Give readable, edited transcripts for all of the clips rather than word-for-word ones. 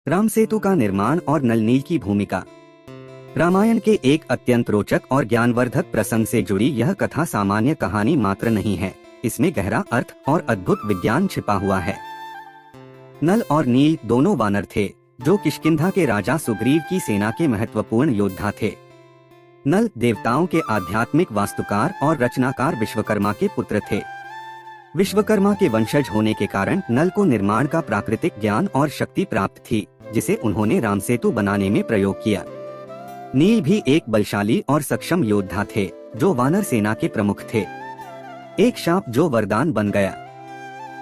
राम सेतु का निर्माण और नल नील की भूमिका। रामायण के एक अत्यंत रोचक और ज्ञानवर्धक प्रसंग से जुड़ी यह कथा सामान्य कहानी मात्र नहीं है, इसमें गहरा अर्थ और अद्भुत विज्ञान छिपा हुआ है। नल और नील दोनों वानर थे, जो किष्किंधा के राजा सुग्रीव की सेना के महत्वपूर्ण योद्धा थे। नल देवताओं के आध्यात्मिक वास्तुकार और रचनाकार विश्वकर्मा के पुत्र थे। विश्वकर्मा के वंशज होने के कारण नल को निर्माण का प्राकृतिक ज्ञान और शक्ति प्राप्त थी, जिसे उन्होंने राम सेतु बनाने में प्रयोग किया। नील भी एक बलशाली और सक्षम योद्धा थे, जो वानर सेना के प्रमुख थे। एक शाप जो वरदान बन गया।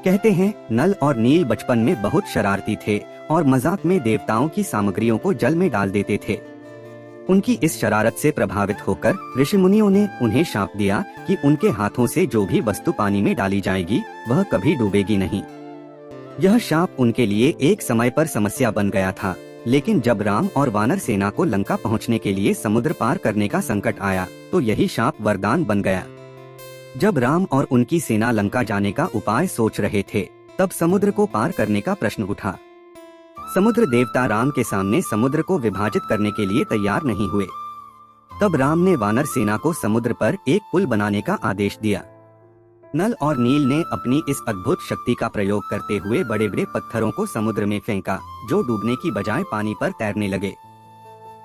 कहते हैं नल और नील बचपन में बहुत शरारती थे और मजाक में देवताओं की सामग्रियों को जल में डाल देते थे। उनकी इस शरारत से प्रभावित होकर ऋषि मुनियों ने उन्हें शाप दिया कि उनके हाथों से जो भी वस्तु पानी में डाली जाएगी वह कभी डूबेगी नहीं। यह शाप उनके लिए एक समय पर समस्या बन गया था, लेकिन जब राम और वानर सेना को लंका पहुंचने के लिए समुद्र पार करने का संकट आया, तो यही शाप वरदान बन गया। जब राम और उनकी सेना लंका जाने का उपाय सोच रहे थे, तब समुद्र को पार करने का प्रश्न उठा। समुद्र देवता राम के सामने समुद्र को विभाजित करने के लिए तैयार नहीं हुए। तब राम ने वानर सेना को समुद्र पर एक पुल बनाने का आदेश दिया। नल और नील ने अपनी इस अद्भुत शक्ति का प्रयोग करते हुए बड़े बड़े पत्थरों को समुद्र में फेंका, जो डूबने की बजाय पानी पर तैरने लगे।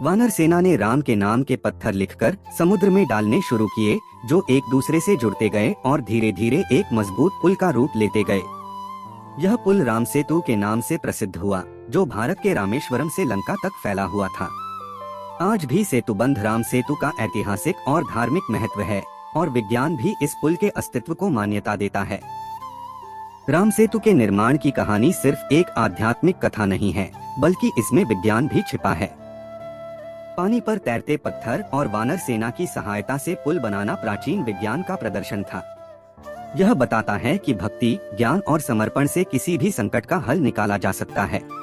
वानर सेना ने राम के नाम के पत्थर लिखकर समुद्र में डालने शुरू किए, जो एक दूसरे से जुड़ते गए और धीरे धीरे एक मजबूत पुल का रूप लेते गए। यह पुल राम सेतु के नाम से प्रसिद्ध हुआ, जो भारत के रामेश्वरम से लंका तक फैला हुआ था। आज भी सेतुबंध राम सेतु का ऐतिहासिक और धार्मिक महत्व है, और विज्ञान भी इस पुल के अस्तित्व को मान्यता देता है। राम सेतु के निर्माण की कहानी सिर्फ एक आध्यात्मिक कथा नहीं है, बल्कि इसमें विज्ञान भी छिपा है। पानी पर तैरते पत्थर और वानर सेना की सहायता से पुल बनाना प्राचीन विज्ञान का प्रदर्शन था। यह बताता है कि भक्ति, ज्ञान और समर्पण से किसी भी संकट का हल निकाला जा सकता है।